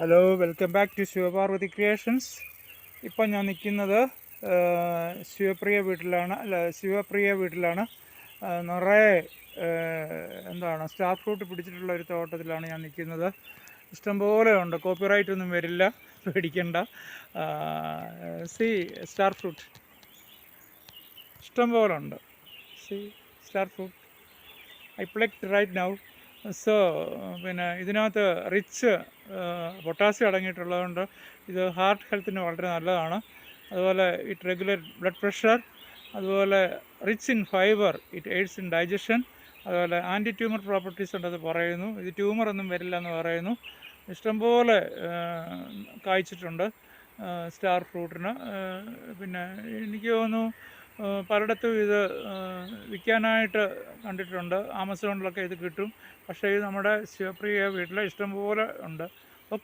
Hello, welcome back to Shivaparvathi creations. ഇപ്പം ഞാൻ നിൽക്കുന്നത് ശിവപ്രിയ വീട്ടിലാണ്. നിറയെ സ്റ്റാർ ഫ്രൂട്ട് പിടിച്ചിട്ടുള്ള ഒരു തോട്ടത്തിലാണ് ഞാൻ നിൽക്കുന്നത്. ഇഷ്ടംപോലെ ഉണ്ട്, കോപ്പിറൈറ്റ് ഒന്നും വരില്ല, പേടിക്കണ്ട. സ്റ്റാർ ഫ്രൂട്ട് ഇഷ്ടംപോലെ ഉണ്ട്. Star fruit I plucked right now. So പിന്നെ ഇതിനകത്ത് റിച്ച് പൊട്ടാസ്യം അടങ്ങിയിട്ടുള്ളതുകൊണ്ട് ഇത് ഹാർട്ട് ഹെൽത്തിന് വളരെ നല്ലതാണ്. അതുപോലെ ഇറ്റ് റെഗുലേറ്റ് ബ്ലഡ് പ്രഷർ. അതുപോലെ rich in fibre, it AIDS in digestion. അതുപോലെ ആൻറ്റി ട്യൂമർ പ്രോപ്പർട്ടീസ് ഉണ്ടെന്ന് പറയുന്നു. ഇത് ട്യൂമറൊന്നും വരില്ല എന്ന് പറയുന്നു. ഇഷ്ടംപോലെ കായ്ച്ചിട്ടുണ്ട് സ്റ്റാർ ഫ്രൂട്ടിന്. പിന്നെ എനിക്ക് തോന്നുന്നു പലയിടത്തും ഇത് വിൽക്കാനായിട്ട് കണ്ടിട്ടുണ്ട്. ആമസോണിലൊക്കെ ഇത് കിട്ടും. പക്ഷേ ഇത് നമ്മുടെ ശിവപ്രിയ വീട്ടിൽ ഇഷ്ടംപോലെ ഉണ്ട്.